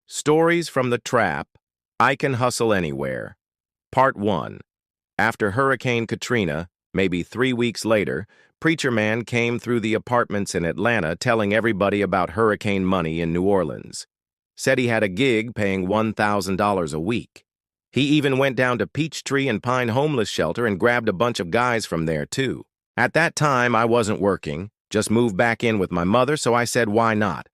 Stories from the Trap, I Can Hustle Anywhere. Part 1. After Hurricane Katrina, maybe 3 weeks later, Preacher Man came through the apartments in Atlanta telling everybody about hurricane money in New Orleans. Said he had a gig paying $1,000 a week. He even went down to Peachtree and Pine Homeless Shelter and grabbed a bunch of guys from there, too. At that time, I wasn't working, just moved back in with my mother, so I said, why not?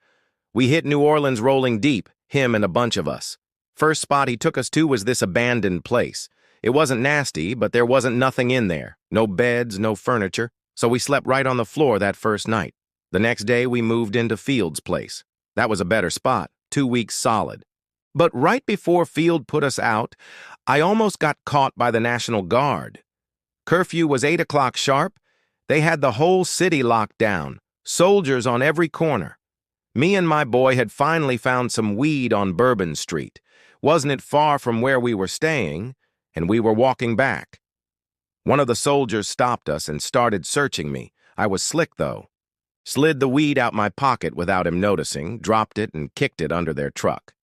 We hit New Orleans rolling deep, him and a bunch of us. First spot he took us to was this abandoned place. It wasn't nasty, but there wasn't nothing in there. No beds, no furniture, so we slept right on the floor that first night. The next day, we moved into Field's place. That was a better spot, 2 weeks solid. But right before Field put us out, I almost got caught by the National Guard. Curfew was 8 o'clock sharp. They had the whole city locked down, soldiers on every corner. Me and my boy had finally found some weed on Bourbon Street. Wasn't it far from where we were staying, and we were walking back. One of the soldiers stopped us and started searching me. I was slick, though. Slid the weed out my pocket without him noticing, dropped it, and kicked it under their truck.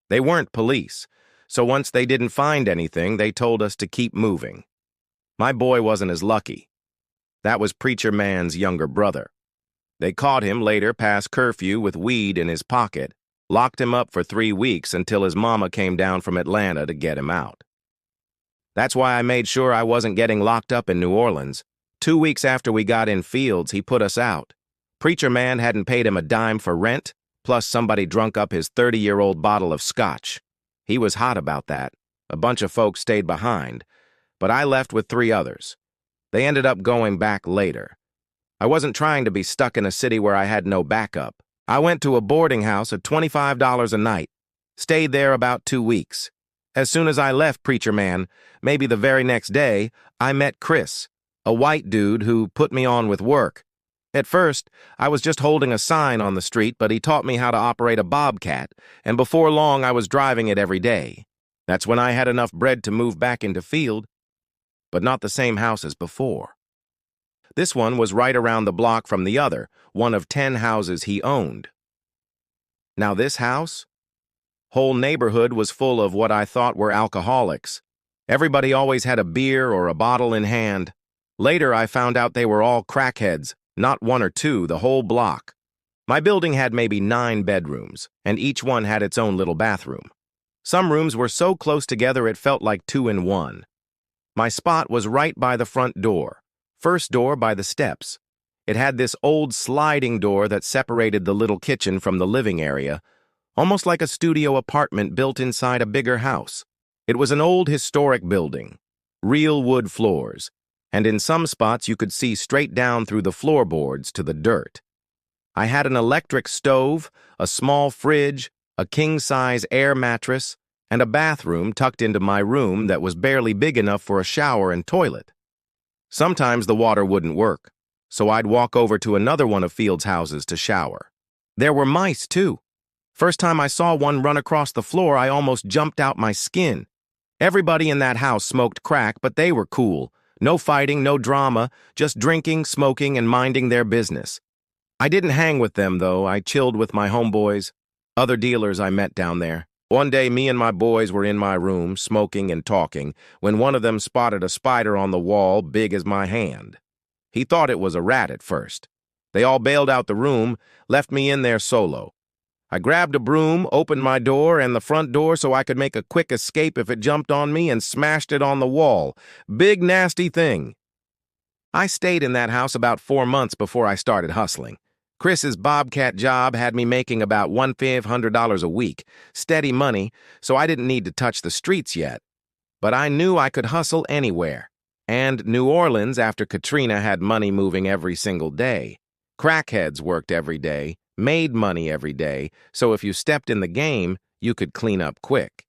They weren't police, so once they didn't find anything, they told us to keep moving. My boy wasn't as lucky. That was Preacher Man's younger brother. They caught him later past curfew with weed in his pocket, locked him up for 3 weeks until his mama came down from Atlanta to get him out. That's why I made sure I wasn't getting locked up in New Orleans. 2 weeks after we got in Fields, he put us out. Preacher Man hadn't paid him a dime for rent, plus somebody drunk up his 30-year-old bottle of scotch. He was hot about that. A bunch of folks stayed behind, but I left with 3 others. They ended up going back later. I wasn't trying to be stuck in a city where I had no backup. I went to a boarding house at $25 a night. Stayed there about 2 weeks. As soon as I left Preacher Man, maybe the very next day, I met Chris, a white dude who put me on with work. At first, I was just holding a sign on the street, but he taught me how to operate a bobcat, and before long I was driving it every day. That's when I had enough bread to move back into Field, but not the same house as before. This one was right around the block from the other, one of 10 houses he owned. Now this house? Whole neighborhood was full of what I thought were alcoholics. Everybody always had a beer or a bottle in hand. Later I found out they were all crackheads, not 1 or 2, the whole block. My building had maybe 9 bedrooms, and each one had its own little bathroom. Some rooms were so close together it felt like 2 in 1. My spot was right by the front door. First door by the steps. It had this old sliding door that separated the little kitchen from the living area, almost like a studio apartment built inside a bigger house. It was an old historic building, real wood floors, and in some spots you could see straight down through the floorboards to the dirt. I had an electric stove, a small fridge, a king-size air mattress, and a bathroom tucked into my room that was barely big enough for a shower and toilet. Sometimes the water wouldn't work, so I'd walk over to another one of Field's houses to shower. There were mice, too. First time I saw one run across the floor, I almost jumped out my skin. Everybody in that house smoked crack, but they were cool. No fighting, no drama, just drinking, smoking, and minding their business. I didn't hang with them, though. I chilled with my homeboys, other dealers I met down there. One day, me and my boys were in my room, smoking and talking, when one of them spotted a spider on the wall big as my hand. He thought it was a rat at first. They all bailed out the room, left me in there solo. I grabbed a broom, opened my door and the front door so I could make a quick escape if it jumped on me, and smashed it on the wall. Big nasty thing. I stayed in that house about 4 months before I started hustling. Chris's bobcat job had me making about $1,500 a week, steady money, so I didn't need to touch the streets yet. But I knew I could hustle anywhere. And New Orleans, after Katrina, had money moving every single day. Crackheads worked every day, made money every day, so if you stepped in the game, you could clean up quick.